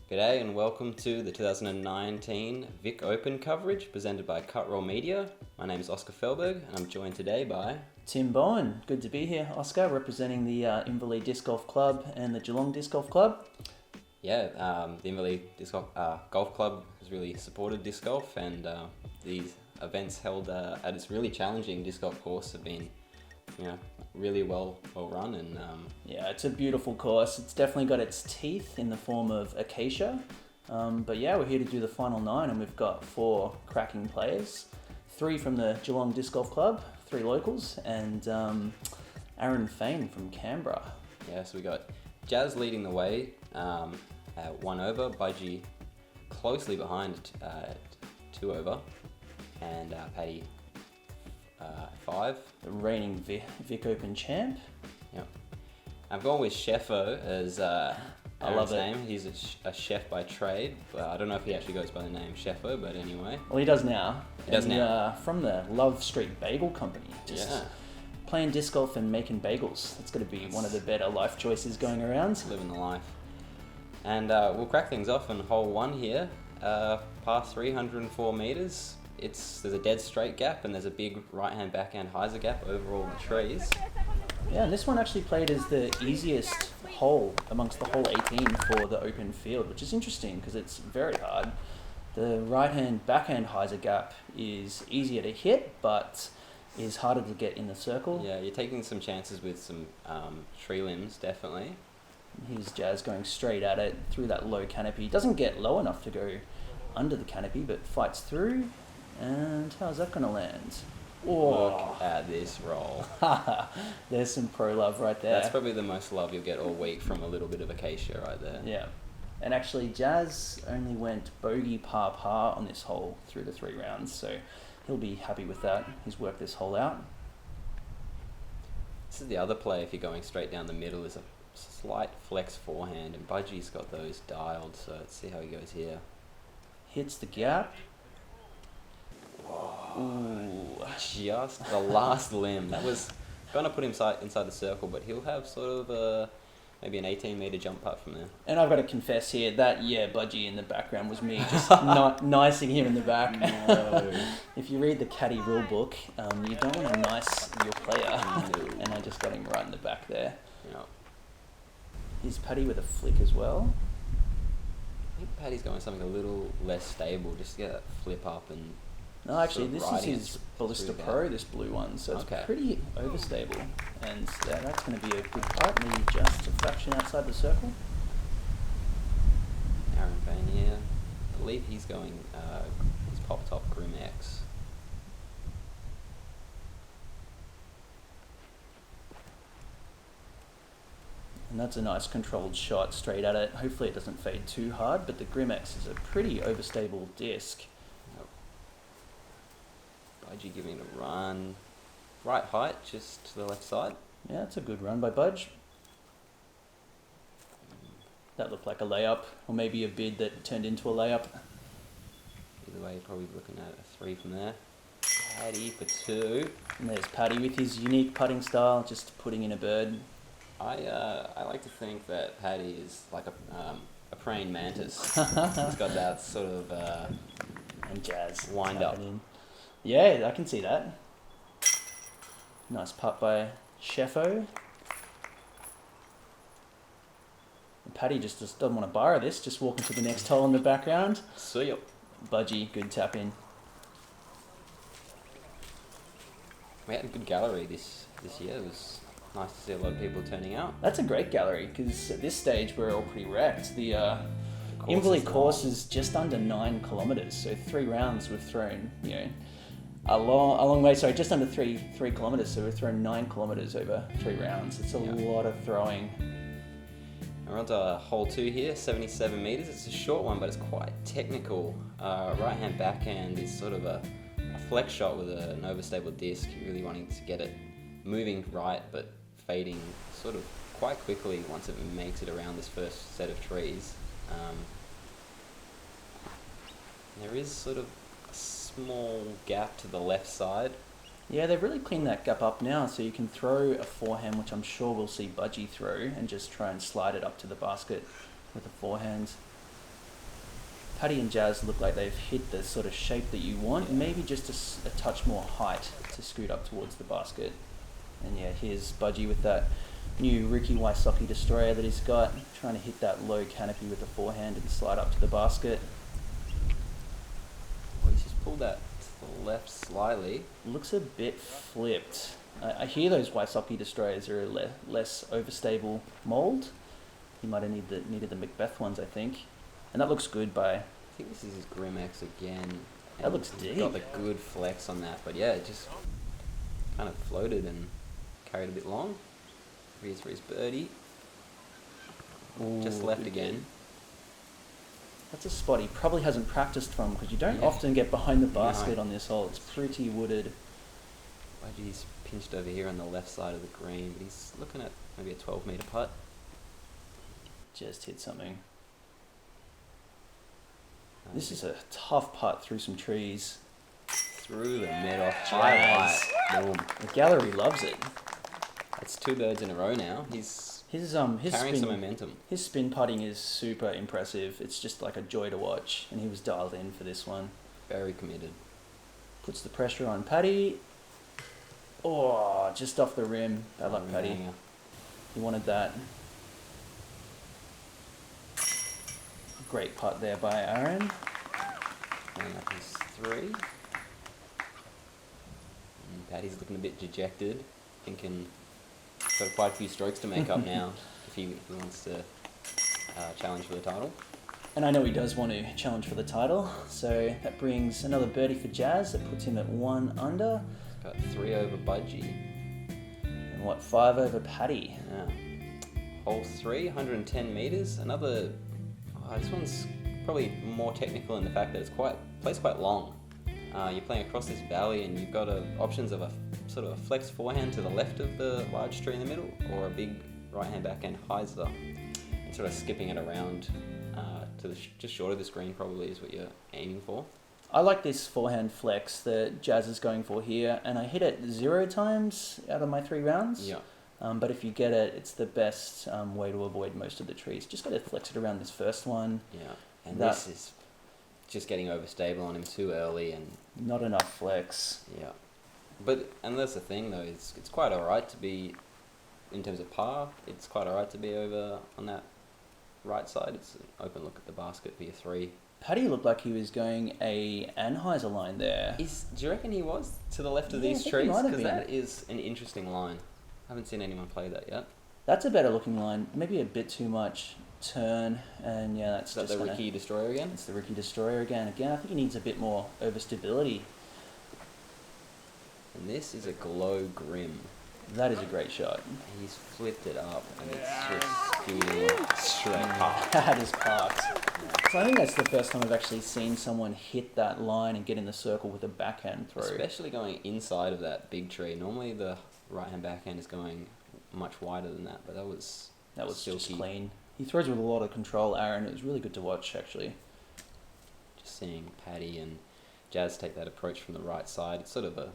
G'day and welcome to the 2019 Vic Open coverage presented by Cutroll Media. My name is Oscar Felberg and I'm joined today by Tim Bowen. Good to be here, Oscar, representing the Inverleigh Disc Golf Club and the Geelong Disc Golf Club. the Inverleigh Disc Golf Club has really supported disc golf, and these events held at its really challenging disc golf course have been, really well run, and Yeah, it's a beautiful course. It's definitely got its teeth in the form of acacia. But yeah, we're here to do the final 9, and we've got 4 cracking players. 3 from the Geelong Disc Golf Club, 3 locals, and Aaron Fain from Canberra. Yeah, so we got Jazz leading the way at 1 over, Budge closely behind 2 over, and Paddy 5. The reigning Vic Open champ. Yep. I've gone with Sheffo as I Aaron's love it. name. He's a chef by trade, but I don't know if he actually goes by the name Sheffo, but anyway. Well, he does now. He does now. From the Love Street Bagel Company. Yeah. Playing disc golf and making bagels. That's going to be one of the better life choices going around. Living the life. And we'll crack things off on hole 1 here. Past 304 metres. There's a dead straight gap and there's a big right-hand backhand hyzer gap over all the trees. Yeah, and this one actually played as the easiest hole amongst the whole 18 for the open field, which is interesting because it's very hard. The right-hand backhand hyzer gap is easier to hit, but is harder to get in the circle. Yeah, you're taking some chances with some tree limbs, definitely. Here's Jazz going straight at it through that low canopy. Doesn't get low enough to go under the canopy, but fights through. And how's that going to land? Look at this roll. There's some pro love right there. That's probably the most love you'll get all week from a little bit of acacia right there. Yeah. And actually, Jazz only went bogey par on this hole through the 3 rounds, so he'll be happy with that. He's worked this hole out. This is the other play if you're going straight down the middle, is a slight flex forehand, and Budgie's got those dialed, so let's see how he goes here. Hits the gap. Ooh, just the last limb. That was going to put him inside the circle, but he'll have sort of maybe an 18-metre jump putt from there. And I've got to confess here that, Budgie in the background was me just nicing him in the back. No. If you read the caddy rule book, you don't want to nice your player. No. And I just got him right in the back there. Yeah. Here's Paddy with a flick as well. I think Paddy's going something a little less stable, just to get that flip up and... No, actually, sort of this is riding his it Ballista through Pro, that. this blue one, so it's Okay. pretty overstable. And that's going to be a good putt, maybe just a fraction outside the circle. Aaron Fain here. I believe he's going his pop top Grim X. And that's a nice controlled shot straight at it. Hopefully it doesn't fade too hard, but the Grimex is a pretty overstable disc. Budgie giving it a run. Right height, just to the left side. Yeah, it's a good run by Budge. That looked like a layup, or maybe a bid that turned into a layup. Either way, you're probably looking at a 3 from there. Paddy for 2. And there's Paddy with his unique putting style, just putting in a bird. I like to think that Paddy is like a praying mantis. He's got that sort of And Jazz. wind up. happening. Yeah, I can see that. Nice putt by Sheffo. And Paddy just doesn't want to borrow this, just walking to the next hole in the background. See ya. Budgie, good tap in. We had a good gallery this year. It was nice to see a lot of people turning out. That's a great gallery, because at this stage we're all pretty wrecked. The course Inverleigh is course long. is just under 9 kilometres, so 3 rounds we've thrown, a long way, sorry, just under 3 kilometres, so we've thrown 9 kilometres over 3 rounds. It's a lot of throwing. We're on to hole 2 here, 77 metres. It's a short one, but it's quite technical. Right-hand backhand is sort of a flex shot with an overstable disc, really wanting to get it moving right, but fading sort of quite quickly once it makes it around this first set of trees. There is sort of a small gap to the left side. Yeah, they've really cleaned that gap up now, so you can throw a forehand, which I'm sure we'll see Budgie throw, and just try and slide it up to the basket with a forehand. Paddy and Jazz look like they've hit the sort of shape that you want, maybe just a touch more height to scoot up towards the basket. And yeah, here's Budgie with that new Ricky Wysocki destroyer that he's got, trying to hit that low canopy with the forehand and slide up to the basket. Well, he's just pulled that to the left slightly. Looks a bit flipped. I hear those Wysocki destroyers are a less overstable mould. He might have needed the Macbeth ones, I think. And that looks good by... I think this is his Grim X again. That looks deep. Got the good flex on that, but yeah, it just kind of floated and carried a bit long. Here's for his birdie. Ooh, Just left again. That's a spot he probably hasn't practiced from, because you don't often get behind the basket No. on this hole. It's pretty wooded. Budgie's pinched over here on the left side of the green, but he's looking at maybe a 12-metre putt. Just hit something. This is a tough putt through some trees. Through the middle, highlight. Boom. The gallery loves it. That's 2 birds in a row now. He's His carrying spin, some momentum. His spin putting is super impressive. It's just like a joy to watch, and he was dialed in for this one. Very committed. Puts the pressure on Paddy. Oh, just off the rim. Bad luck, Paddy. Hanger. He wanted that. Great putt there by Aaron. Going up his 3. And Paddy's looking a bit dejected, thinking he's got quite a few strokes to make up now if he wants to challenge for the title. And I know he does want to challenge for the title, so that brings another birdie for Jazz. That puts him at 1 under. Got 3 over Budgie. And 5 over Paddy. Yeah. Hole 3, 110 metres. Another. This one's probably more technical in the fact that it's plays quite long. You're playing across this valley, and you've got options of a sort of a flex forehand to the left of the large tree in the middle, or a big right-hand backhand hyzer, and sort of skipping it around to just short of the screen probably is what you're aiming for. I like this forehand flex that Jazz is going for here, and I hit it 0 times out of my 3 rounds. Yeah. But if you get it, it's the best way to avoid most of the trees. Just got to flex it around this first one. Yeah. And this is just getting overstable on him too early, and not enough flex. Yeah. And that's the thing though, it's quite alright to be, in terms of par, it's quite alright to be over on that right side. It's an open look at the basket for your 3. Paddy looked like he was going a Anheuser line there. Do you reckon he was to the left of Yeah, I these think he trees? might have Because been. that is an interesting line. I haven't seen anyone play that yet. That's a better looking line. Maybe a bit too much turn, and yeah, that's Is that just the Ricky Destroyer again? It's the Ricky Destroyer again. Again, I think he needs a bit more overstability. And this is a glow grim. That is a great shot. He's flipped it up, and it's just scooting straight past. That is parked. So I think that's the first time I've actually seen someone hit that line and get in the circle with a backhand throw. Especially going inside of that big tree. Normally the right-hand backhand is going much wider than that, but that was just silky. clean. He throws with a lot of control, Aaron. It was really good to watch, actually. Just seeing Paddy and Jazz take that approach from the right side. It's sort of a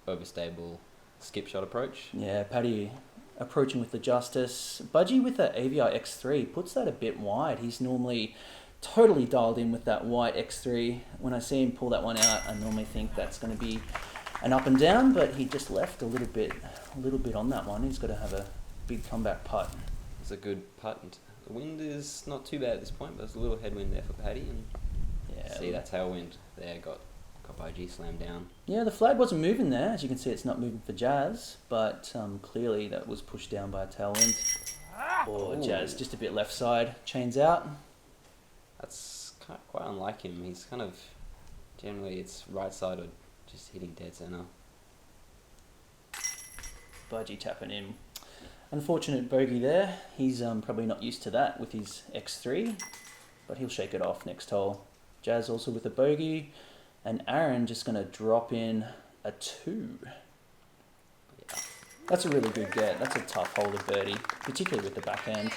overstable skip shot approach. Yeah, Paddy approaching with the justice. Budgie with that AVI X3 puts that a bit wide. He's normally totally dialed in with that white X3. When I see him pull that one out, I normally think that's going to be an up and down, but he just left a little bit on that one. He's got to have a big comeback putt. It's a good putt. The wind is not too bad at this point, but there's a little headwind there for Paddy, and see that tailwind there got Budgie slammed down. Yeah, the flag wasn't moving there. As you can see, it's not moving for Jazz, but clearly that was pushed down by a tailwind. Oh, Jazz just a bit left side, chains out. That's quite unlike him. He's kind of generally it's right side or just hitting dead center. Budgie tapping in. Unfortunate bogey there. He's probably not used to that with his X3, but he'll shake it off next hole. Jazz also with a bogey, and Aaron just going to drop in a 2. Yeah. That's a really good get. That's a tough hole to birdie, particularly with the backhand.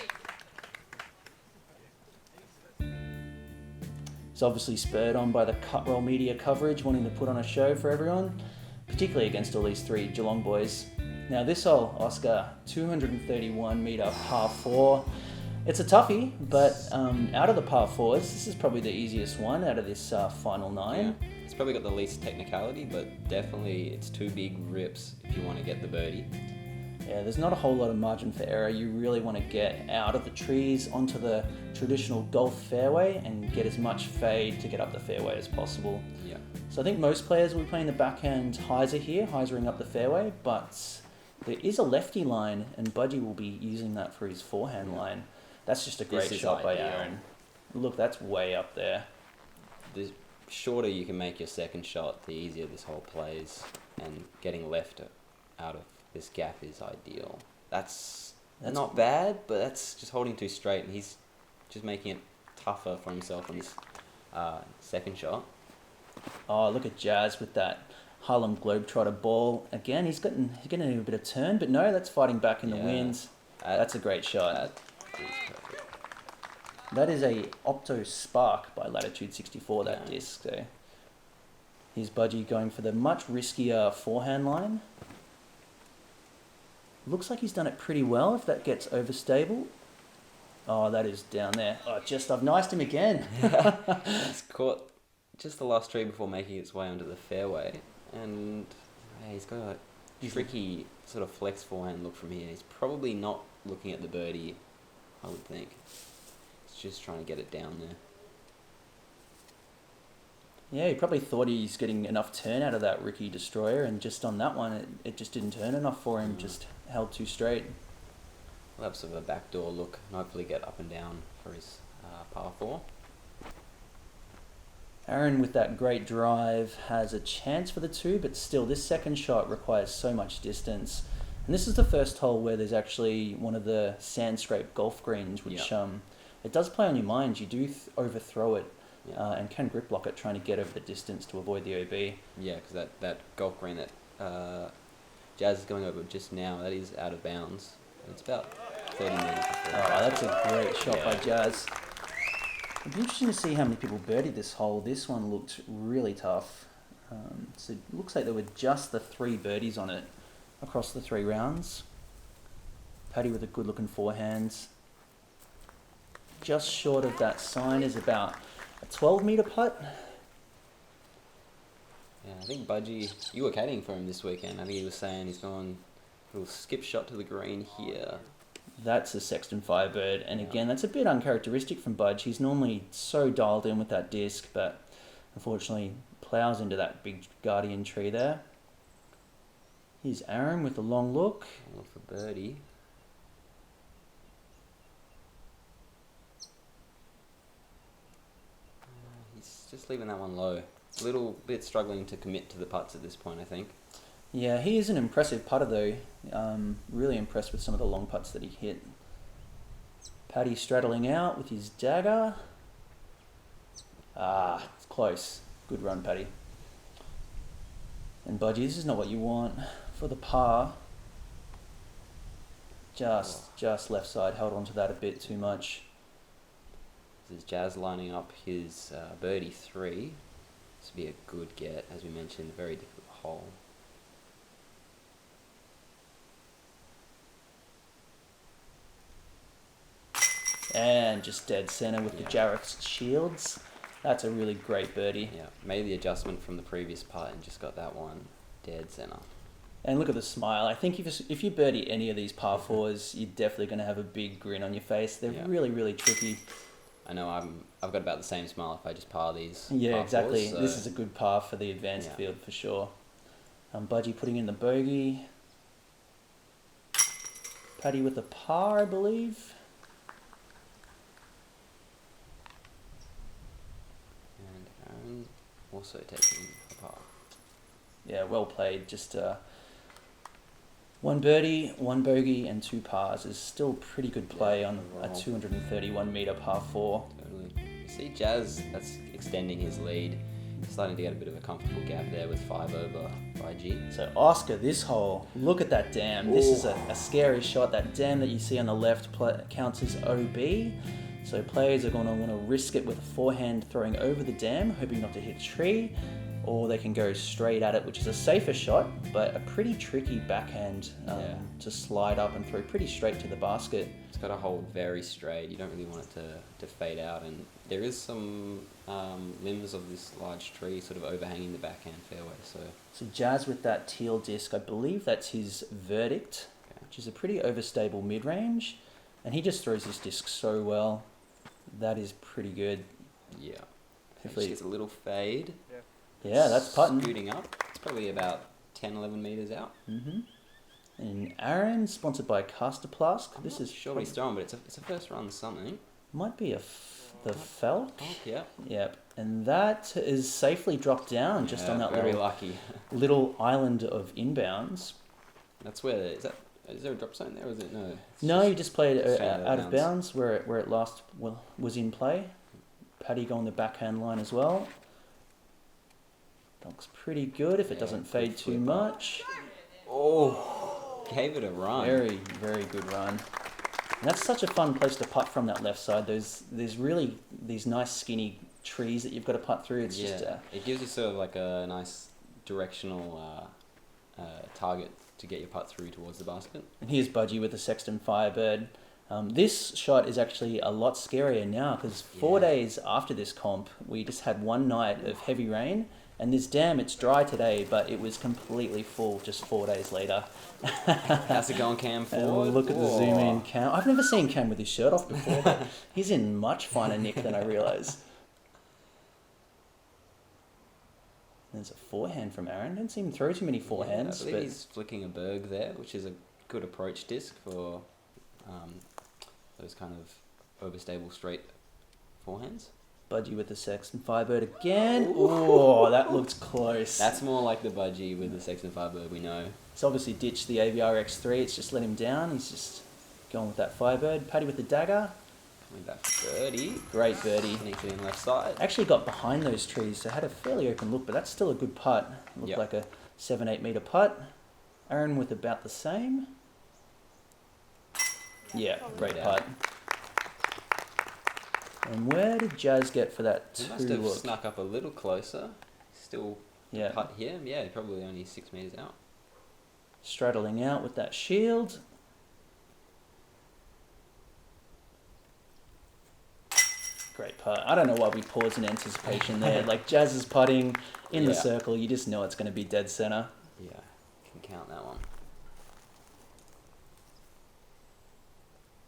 He's obviously spurred on by the Cut Roll media coverage, wanting to put on a show for everyone, particularly against all these 3 Geelong boys. Now this hole, Oscar, 231 metre par 4. It's a toughie, but out of the par fours, this is probably the easiest one out of this final 9. Yeah. It's probably got the least technicality, but definitely it's 2 big rips if you want to get the birdie. Yeah, there's not a whole lot of margin for error. You really want to get out of the trees onto the traditional golf fairway and get as much fade to get up the fairway as possible. Yeah. So I think most players will be playing the backhand hyzer here, hyzering up the fairway, but there is a lefty line and Budgie will be using that for his forehand line. That's just a great shot by Aaron. Look, that's way up there. The shorter you can make your second shot, the easier this hole plays, and getting left out of this gap is ideal. That's not bad, but that's just holding too straight, and he's just making it tougher for himself on this second shot. Oh, look at Jazz with that Harlem Globetrotter ball. Again, he's getting a bit of turn, but no, that's fighting back in the winds. That's a great shot. That is perfect. That is a Opto Spark by Latitude 64, that disc. So here's Budgie going for the much riskier forehand line. Looks like he's done it pretty well if that gets overstable. Oh, that is down there. Oh, I've niced him again. He's caught just the last tree before making its way onto the fairway, and he's got a tricky sort of flex forehand look from here. He's probably not looking at the birdie, I would think. He's just trying to get it down there. Yeah, he probably thought he's getting enough turn out of that Ricky Destroyer, and just on that one, it just didn't turn enough for him, just held too straight. We'll have sort of a backdoor look and hopefully get up and down for his par 4. Aaron, with that great drive, has a chance for the 2, but still, this second shot requires so much distance. And this is the first hole where there's actually one of the sand scrape golf greens, which it does play on your mind. You do overthrow it and can grip block it, trying to get over the distance to avoid the OB. Yeah, because that golf green that Jazz is going over just now, that is out of bounds. It's about 30 metres before. Oh, that's a great shot by Jazz. It'd be interesting to see how many people birdied this hole. This one looked really tough. So it looks like there were just the 3 birdies on it across the 3 rounds. Paddy with a good looking forehand. Just short of that sign is about a 12 metre putt. Yeah, I think Budgie, you were caddying for him this weekend. I think he was saying he's gone a little skip shot to the green here. That's a Sexton Firebird, and again, that's a bit uncharacteristic from Budge. He's normally so dialed in with that disc, but unfortunately plows into that big guardian tree there. Here's Aaron with a long look. Look for birdie. He's just leaving that one low. A little bit struggling to commit to the putts at this point, I think. Yeah, he is an impressive putter though. Really impressed with some of the long putts that he hit. Paddy straddling out with his dagger. It's close. Good run, Paddy. And Budgie, this is not what you want for the par. Just left side, held onto that a bit too much. This is Jazz lining up his birdie 3. This would be a good get, as we mentioned, a very difficult hole. And just dead center with the Jarrath shields. That's a really great birdie. Yeah, made the adjustment from the previous putt and just got that one dead center. And look at the smile. I think if you birdie any of these par 4s, you're definitely going to have a big grin on your face. They're really, really tricky. I know I've got about the same smile if I just par these. Yeah, par exactly. 4s, so this is a good par for the advanced field for sure. Budgie putting in the bogey. Paddy with a par, I believe. And Aaron also taking a par. Yeah, well played. Just one birdie, one bogey, and 2 pars is still pretty good play on a 231 metre par 4. Totally. You see Jazz, that's extending his lead. He's starting to get a bit of a comfortable gap there with 5 over by G. So Oscar, this hole, look at that dam. This is a scary shot. That dam that you see on the left counts as OB. So players are going to want to risk it with a forehand throwing over the dam, hoping not to hit a tree. Or they can go straight at it, which is a safer shot, but a pretty tricky backhand to slide up and throw pretty straight to the basket. It's got to hold very straight. You don't really want it to fade out. And there is some limbs of this large tree sort of overhanging the backhand fairway. So Jazz with that teal disc, I believe that's his verdict, which is a pretty overstable mid-range. And he just throws this disc so well. That is pretty good. Yeah. Hopefully He gets a little fade. Yeah, that's putting. Scooting up. It's probably about 10, 11 metres out. Mm-hmm. And Aaron, sponsored by Caster Plask. I'm This not is sure what he's throwing, but it's a first run something. might be the Felk. Oh, yeah. Yep. And that is safely dropped down just on that very lucky. little island of inbounds. That's where is there a drop zone there, or is it no? No, you just played it straight out of bounds where it last was in play. Paddy going the backhand line as well. That looks pretty good if it doesn't fade too much. Oh, gave it a run. Very, very good run. And that's such a fun place to putt from that left side. There's really these nice skinny trees that you've got to putt through. It's just it gives you sort of like a nice directional target to get your putt through towards the basket. And here's Budgie with the Sexton Firebird. This shot is actually a lot scarier now because 4 days after this comp, we just had one night of heavy rain. And this dam, it's dry today, but it was completely full just 4 days later. How's it going, Cam? Forward? Look at the zoom in Cam. I've never seen Cam with his shirt off before, but he's in much finer nick than I realise. There's a forehand from Aaron. Don't see him throw too many forehands. I believe he's flicking a berg there, which is a good approach disc for those kind of overstable straight forehands. Budgie with the Sexton Firebird again. Oh, that looks close. That's more like the Budgie with the Sexton Firebird we know. It's obviously ditched the AVR X3. It's just let him down. He's just going with that Firebird. Paddy with the dagger. Coming back for birdie. Great birdie. Sneaks it in left side. Actually got behind those trees, so had a fairly open look, but that's still a good putt. Looked like a 7-8 metre putt. Aaron with about the same. Yeah, great putt. And where did Jazz get for that He two must have look? snuck up a little closer. Still putt here. Yeah, probably only 6 metres out. Straddling out with that shield. Great putt. I don't know why we paused in anticipation there. Like Jazz is putting in the circle. You just know it's going to be dead centre. Yeah, can count that one.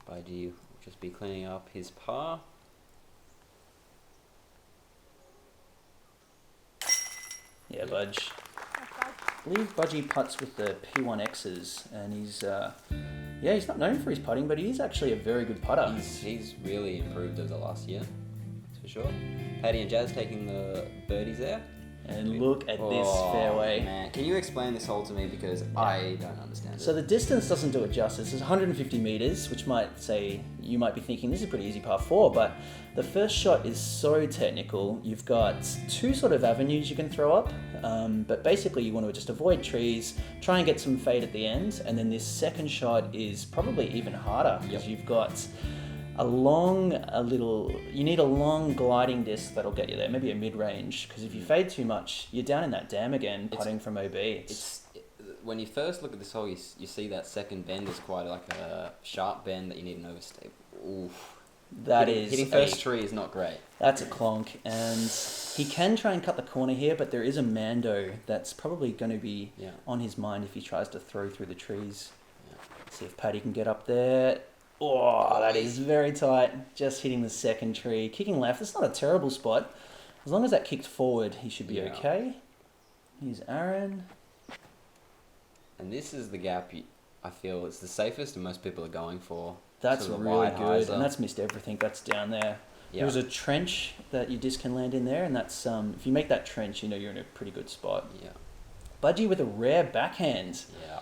Budgie will just be cleaning up his par. Yeah, Budge. I believe Budgie putts with the P1Xs, and he's not known for his putting, but he is actually a very good putter. He's really improved over the last year, that's for sure. Paddy and Jazz taking the birdies there. And look at this fairway. Man. Can you explain this hole to me, because I don't understand it. So the distance doesn't do it justice. It's 150 metres, which you might be thinking this is a pretty easy par 4, but the first shot is so technical. You've got two sort of avenues you can throw up, but basically you want to just avoid trees, try and get some fade at the end, and then this second shot is probably even harder because you've got you need a long gliding disc that'll get you there, maybe a mid-range, because if you fade too much, you're down in that dam again, putting from OB. When you first look at this hole, you see that second bend is quite like a sharp bend that you need an overstay. Oof. Hitting first tree is not great. That's a clonk, and he can try and cut the corner here, but there is a Mando that's probably going to be on his mind if he tries to throw through the trees. Yeah. See if Paddy can get up there. Oh, that is very tight. Just hitting the second tree. Kicking left. It's not a terrible spot. As long as that kicked forward, he should be okay. Here's Aaron. And this is the gap I feel it's the safest and most people are going for. That's sort of really good. And that's missed everything that's down there. Yeah. There's a trench that your disc can land in there, and that's if you make that trench, you know you're in a pretty good spot. Yeah. Budgie with a rare backhand. Yeah.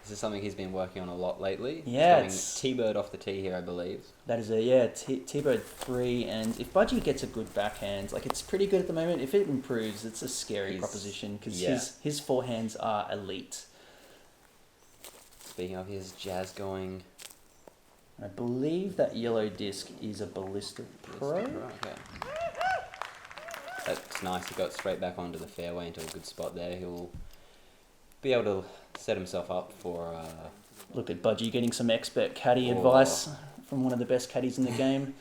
This is something he's been working on a lot lately. Yeah, it's T-bird off the tee here, I believe. That is T-bird 3, and if Budgie gets a good backhand, like it's pretty good at the moment. If it improves, it's a scary proposition because his forehands are elite. Speaking of his Jazz going. I believe that yellow disc is a Ballistic Pro. Okay. That's nice. He got straight back onto the fairway into a good spot there. He'll be able to set himself up for Look at Budgie getting some expert caddy Oh. advice from one of the best caddies in the game.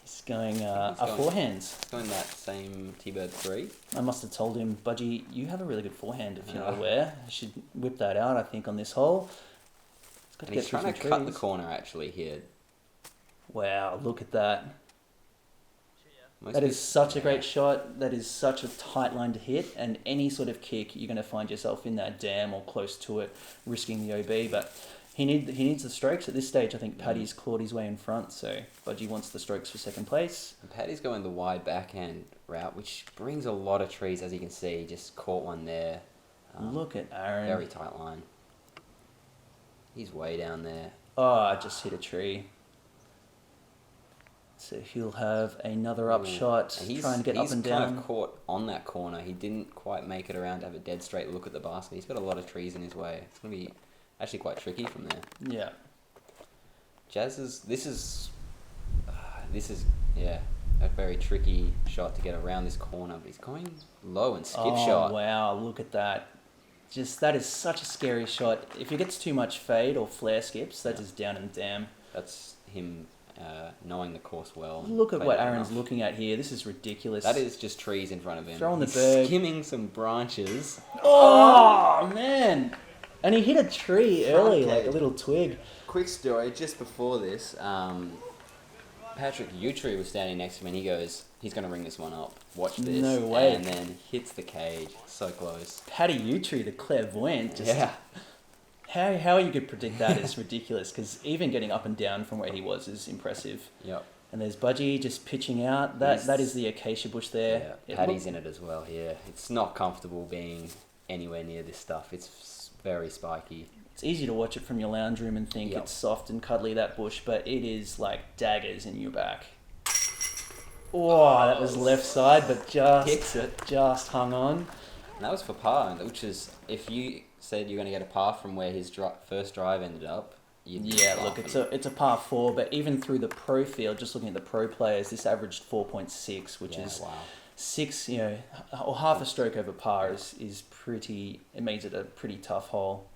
He's going a forehands. He's going that same T-Bird 3. I must have told him, Budgie, you have a really good forehand if you're not aware. You should whip that out, I think, on this hole. And he's trying to cut the corner, actually, here. Wow, look at that. Most That is people- such a great shot. That is such a tight line to hit. And any sort of kick, you're going to find yourself in that dam or close to it, risking the OB. But he needs the strokes. At this stage, I think Paddy's clawed his way in front. So Budgie wants the strokes for second place. And Paddy's going the wide backhand route, which brings a lot of trees, as you can see. Just caught one there. Look at Aaron. Very tight line. He's way down there. Oh, I just hit a tree. So he'll have another up shot, And try and get up and down. He's kind of caught on that corner. He didn't quite make it around to have a dead straight look at the basket. He's got a lot of trees in his way. It's going to be actually quite tricky from there. Yeah. Jazz's, this is a very tricky shot to get around this corner, but he's going low and skip shot. Wow, look at that. That is such a scary shot. If he gets too much fade or flare skips, that's just down and dam. That's him knowing the course well. Look at what played it Aaron's enough. looking at here. This is ridiculous. That is just trees in front of him. Throwing the He's berg. skimming some branches. Oh, man. And he hit a tree early, Okay. like a little twig. Quick story, just before this, Patrick Utri was standing next to me and he goes, he's going to ring this one up. Watch this. No way. And then hits the cage. So close. Paddy Utri, the clairvoyant. Just, Yeah. How you could predict that is ridiculous, because even getting up and down from where he was is impressive. Yep. And there's Budgie just pitching out. That is the acacia bush there. Yeah. Paddy's in it as well here. It's not comfortable being anywhere near this stuff. It's very spiky. It's easy to watch it from your lounge room and think it's soft and cuddly, that bush, but it is like daggers in your back. Oh, that was left side, but just hung on. And that was for par, which is, if you said you're going to get a par from where his first drive ended up, you'd be Look, laughing. it's a par 4, but even through the pro field, just looking at the pro players, this averaged 4.6, which is wow. 6, or half a stroke over par is pretty. It makes it a pretty tough hole.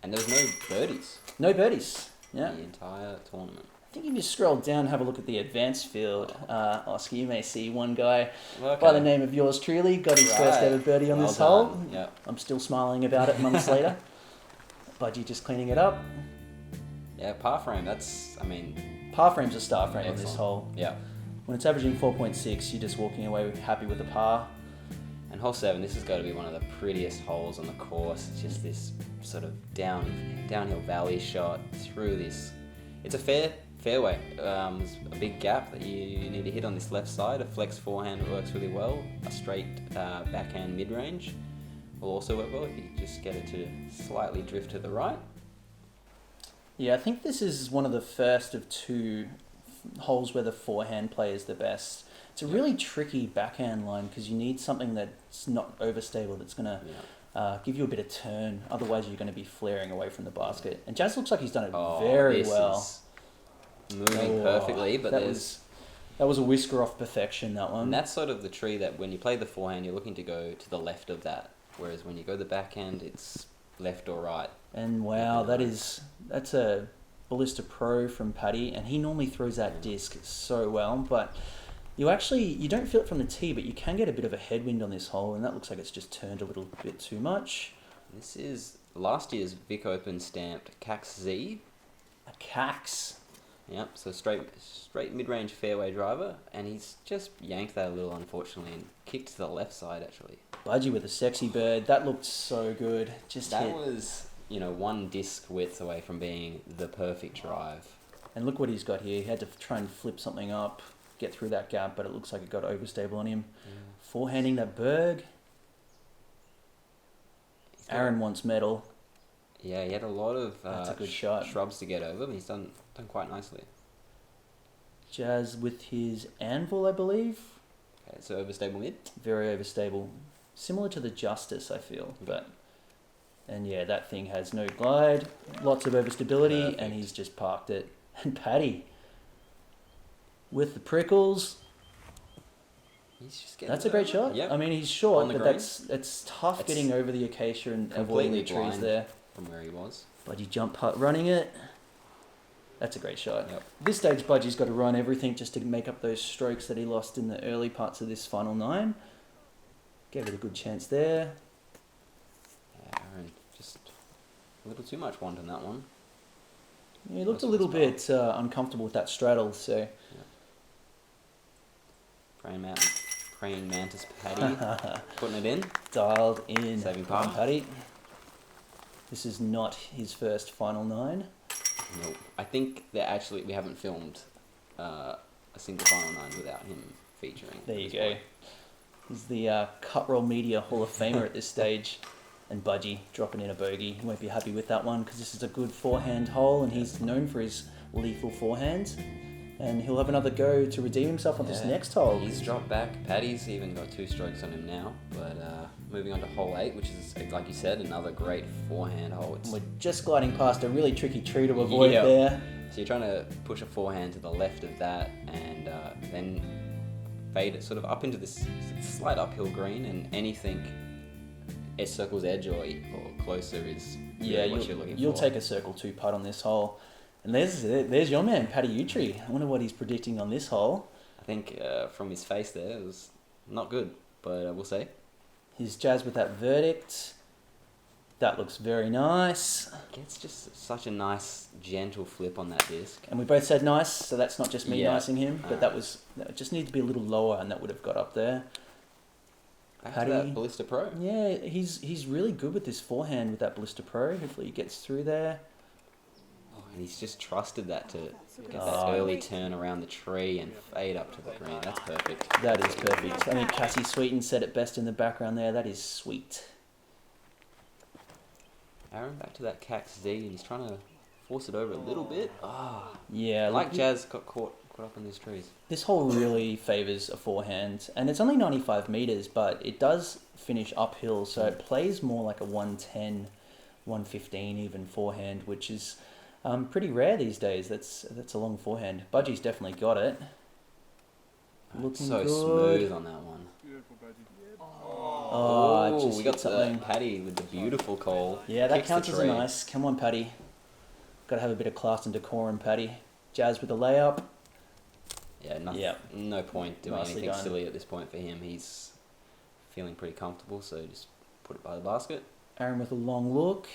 And there was no birdies No birdies. Yeah. the entire tournament. I think if you scroll down and have a look at the advanced field, Oscar, you may see one guy Okay. by the name of yours truly got his first ever birdie on Well this done. hole. Yep. I'm still smiling about it months later. Budgie just cleaning it up. Yeah, par frame, that's, I mean, Par frame's a star frame on this Excellent. hole. yeah. When it's averaging 4.6, you're just walking away happy with the par. And hole 7, this has got to be one of the prettiest holes on the course. It's just this sort of downhill valley shot through this. It's a fairway. There's a big gap that you need to hit on this left side. A flex forehand works really well. A straight backhand mid-range will also work well if you just get it to slightly drift to the right. Yeah, I think this is one of the first of two holes where the forehand play is the best. It's a really tricky backhand line because you need something that's not overstable, that's going to give you a bit of turn. Otherwise, you're going to be flaring away from the basket. And Jazz looks like he's done it very this well. is moving perfectly, but that there's... was a whisker off perfection, that one. And that's sort of the tree that when you play the forehand, you're looking to go to the left of that. Whereas when you go the backhand, it's left or right. And wow, that's a Ballista Pro from Paddy, and he normally throws that disc so well, but you don't feel it from the tee, but you can get a bit of a headwind on this hole, and that looks like it's just turned a little bit too much. This is last year's Vic Open stamped Cax Z. A cax. Yep, so straight mid-range fairway driver, and he's just yanked that a little, unfortunately, and kicked to the left side, actually. Budgie with a sexy bird. That looked so good. That was, one disc width away from being the perfect drive. And look what he's got here. He had to try and flip something up, get through that gap, but it looks like it got overstable on him. Forehanding that berg. Aaron wants medal. Yeah, he had a lot of That's a good shot. shrubs to get over, but he's done quite nicely. Jazz with his anvil, I believe. Okay, so overstable mid. Very overstable. Similar to the Justice, I feel. And yeah, that thing has no glide, lots of overstability, Perfect. and he's just parked it. And Paddy with the prickles. He's just getting That's a great shot. Yep. I mean, he's short, On the but green. it's tough It's getting over the acacia and avoiding the completely trees blind. there. from where he was. Budgie jump putt running it. That's a great shot. Yep. At this stage, Budgie's got to run everything just to make up those strokes that he lost in the early parts of this final 9. Gave it a good chance there. Yeah, Aaron, just a little too much want on that one. Yeah, he looked a little bit uncomfortable with that straddle, so... Yeah. Praying mantis Paddy, putting it in. Dialed in. Saving Come on, par. Paddy. This is not his first final 9. No, I think that we haven't filmed a single final 9 without him featuring. There you go. He's the Cut Roll Media Hall of Famer at this stage. And Budgie dropping in a bogey. He won't be happy with that one because this is a good forehand hole and he's known for his lethal forehands. And he'll have another go to redeem himself on this next hole. He's dropped back. Paddy's even got 2 strokes on him now. But moving on to hole 8, which is, like you said, another great forehand hole. We're just gliding past a really tricky tree to avoid there. So you're trying to push a forehand to the left of that and then fade it sort of up into this slight uphill green, and anything a circle's edge or closer is really what you're looking for. You'll take a circle 2 putt on this hole. And there's your man, Paddy Utri. I wonder what he's predicting on this hole. I think from his face there, it was not good, but we'll see. He's jazzed with that verdict. That looks very nice. Gets just such a nice, gentle flip on that disc. And we both said nice, so that's not just me nicing him, but that just needed to be a little lower, and that would have got up there. Back to that Ballista Pro. Yeah, he's really good with this forehand with that Ballista Pro. Hopefully he gets through there. Oh, and he's just trusted that to get that early turn around the tree and fade up to the green. That's perfect. That is perfect. I think Cassie Sweeten said it best in the background there. That is sweet. Aaron, back to that Cax Z, and he's trying to force it over a little bit. Yeah, like Jazz got caught up in these trees. This hole really favours a forehand, and it's only 95 metres, but it does finish uphill, so it plays more like a 110, 115 even forehand, which is pretty rare these days. That's a long forehand. Budgie's definitely got it. Looking so good. Smooth on that one. Beautiful, Budgie. Oh, just we hit got something. Paddy with the beautiful call. Yeah, that Kicks counts the as a tree. nice. Come on, Paddy. Got to have a bit of class and decorum, Paddy. Jazz with the layup. Yeah, no point doing Nicely anything done. silly at this point for him. He's feeling pretty comfortable, so just put it by the basket. Aaron with a long look.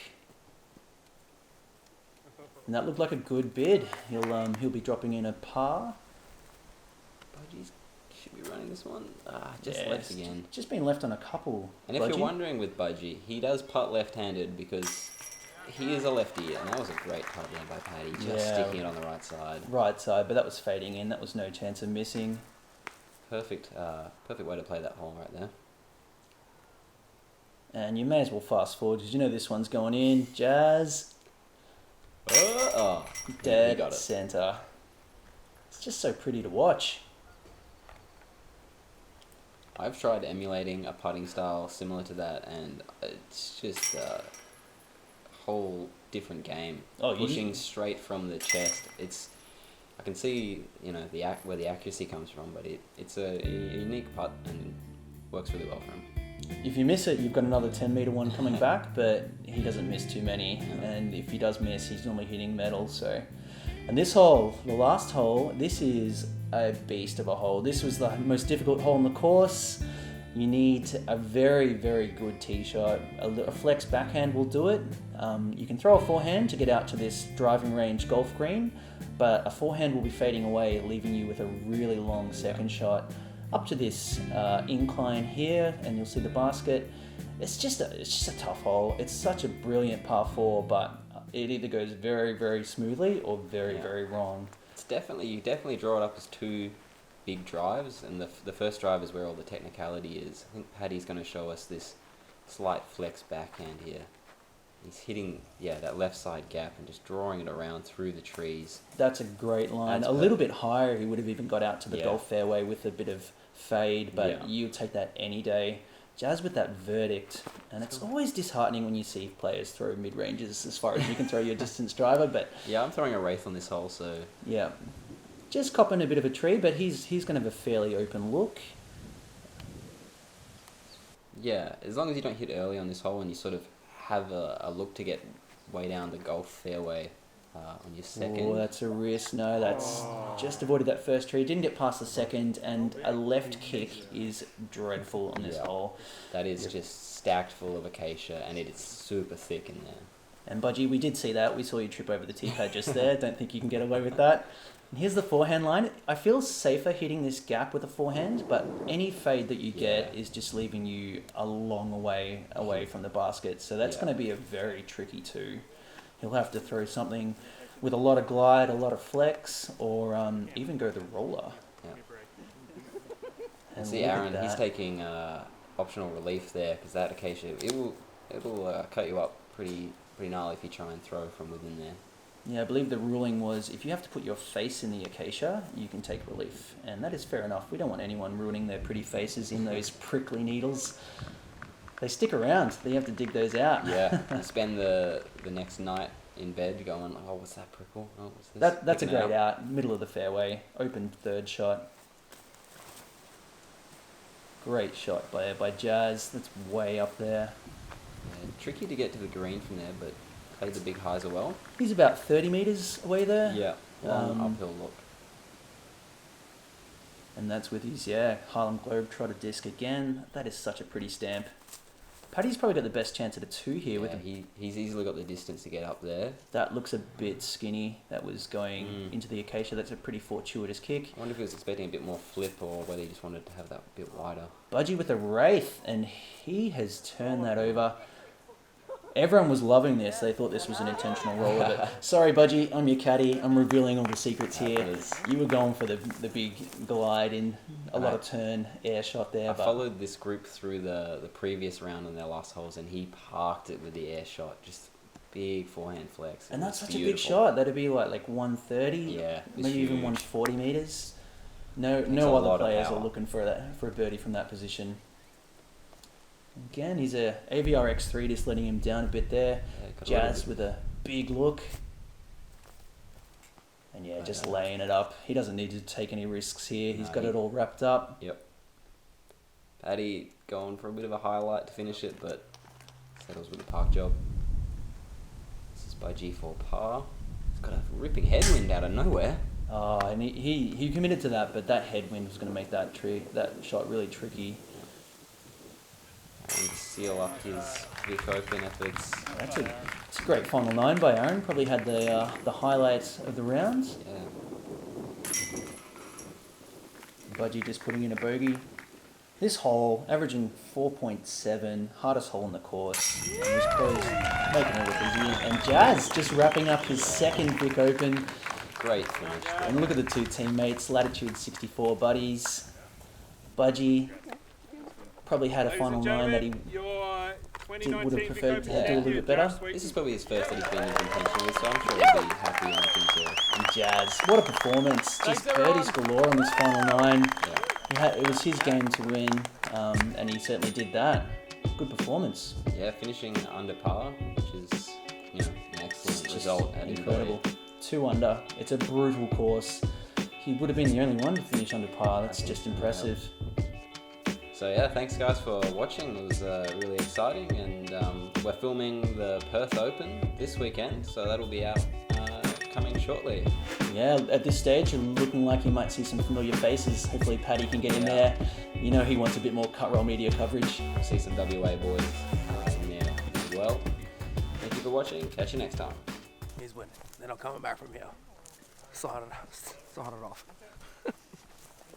And that looked like a good bid. He'll be dropping in a par. Budgie should be running this one. Just left again. Just been left on a couple. And if Budgie. you're wondering with Budgie, he does putt left-handed because he is a lefty, and that was a great putt there by Paddy, just sticking it on the right side. Right side, but that was fading in. That was no chance of missing. Perfect way to play that hole right there. And you may as well fast forward because you know this one's going in. Jazz. He Dead got it. center. It's just so pretty to watch. I've tried emulating a putting style similar to that, and it's just a whole different game. Pushing straight from the chest. I can see, where the accuracy comes from, but it's a unique putt and works really well for him. If you miss it, you've got another 10-meter one coming back, but he doesn't miss too many. And if he does miss, he's normally hitting metal. So, and this hole, the last hole, this is a beast of a hole. This was the most difficult hole in the course. You need a very, very good tee shot. A flex backhand will do it. You can throw a forehand to get out to this driving range golf green, but a forehand will be fading away, leaving you with a really long second shot up to this incline here, and you'll see the basket. It's just a tough hole. It's such a brilliant par 4, but it either goes very, very smoothly or very, very wrong. You definitely draw it up as 2 big drives, and the first drive is where all the technicality is. I think Paddy's going to show us this slight flex backhand here. He's hitting that left side gap and just drawing it around through the trees. That's a great line. That's a little bit higher, he would have even got out to the golf fairway with a bit of fade, but you take that any day. Jazz with that verdict, and it's always disheartening when you see players throw mid-ranges as far as you can throw your distance driver, but... Yeah, I'm throwing a wraith on this hole, so... Yeah. Just copping a bit of a tree, but he's going to have a fairly open look. Yeah, as long as you don't hit early on this hole and you sort of have a look to get way down the golf fairway on your second. Oh, that's a risk. No, that's just avoided that first tree. Didn't get past the second, and a left kick is dreadful on this hole. That is just stacked full of acacia, and it is super thick in there. And Budgie, we did see that. We saw you trip over the tee pad just there. Don't think you can get away with that. And here's the forehand line. I feel safer hitting this gap with a forehand, but any fade that you get is just leaving you a long way away from the basket. So that's going to be a very tricky two. He'll have to throw something with a lot of glide, a lot of flex, or even go the roller. Yeah. And see, Aaron, he's taking optional relief there because that acacia, it'll cut you up pretty gnarly if you try and throw from within there. Yeah, I believe the ruling was if you have to put your face in the acacia, you can take relief. And that is fair enough. We don't want anyone ruining their pretty faces in those prickly needles. They stick around. They have to dig those out. Yeah, and spend the next night in bed going, oh, what's that prickle? Oh, what's this? That's a great out. Middle of the fairway. Open third shot. Great shot by Jazz. That's way up there. Yeah, tricky to get to the green from there, but played the big hyzer well. He's about 30 metres away there. Yeah, long uphill look. And that's with his, Harlem Globetrotter disc again. That is such a pretty stamp. Paddy's probably got the best chance at a 2 here. He's easily got the distance to get up there. That looks a bit skinny. That was going into the acacia. That's a pretty fortuitous kick. I wonder if he was expecting a bit more flip or whether he just wanted to have that bit wider. Budgie with a wraith, and he has turned that over. Everyone was loving this. They thought this was an intentional roll of it. Sorry, Budgie, I'm your caddy. I'm revealing all the secrets here. You were going for the big glide in a lot of turn air shot there. I followed this group through the previous round on their last holes, and he parked it with the air shot. Just big forehand flex. And that's such a big shot. That'd be like 130, maybe huge. even 140 metres. No other players are looking for a birdie from that position. Again, he's a AVR X3, just letting him down a bit there. Jazz with a big look. And just laying it up. He doesn't need to take any risks here. He's got it all wrapped up. Yep. Paddy going for a bit of a highlight to finish it, but settles with the park job. This is by G4 par. He's got a ripping headwind out of nowhere. Oh, and he committed to that, but that headwind was going to make that shot really tricky. And seal up his Vic Open efforts. It's a great final 9 by Aaron. Probably had the highlights of the rounds. Yeah. Budgie just putting in a bogey. This hole, averaging 4.7, hardest hole in the course. And his pros making it look easy. And Jazz just wrapping up his second Vic Open. Great finish. And look at the two teammates, Latitude 64 buddies. Budgie probably had a final 9 that he would have preferred to do a little bit better. This is probably his first that he's been in contention with, so I'm sure he'll be happy and looking to... And Jazz, what a performance. Just birdies galore on this final 9. It was his game to win, and he certainly did that. Good performance. Yeah, finishing under par, which is an excellent result. Incredible. 2 under. It's a brutal course. He would have been the only one to finish under par. That's just impressive. So yeah, thanks guys for watching. It was really exciting, and we're filming the Perth Open this weekend, so that'll be out coming shortly. Yeah, at this stage, you're looking like you might see some familiar faces. Hopefully Paddy can get in there. You know he wants a bit more cut roll media coverage. See some WA boys in there as well. Thank you for watching. Catch you next time. He's winning. They're not coming back from here. Sign it off.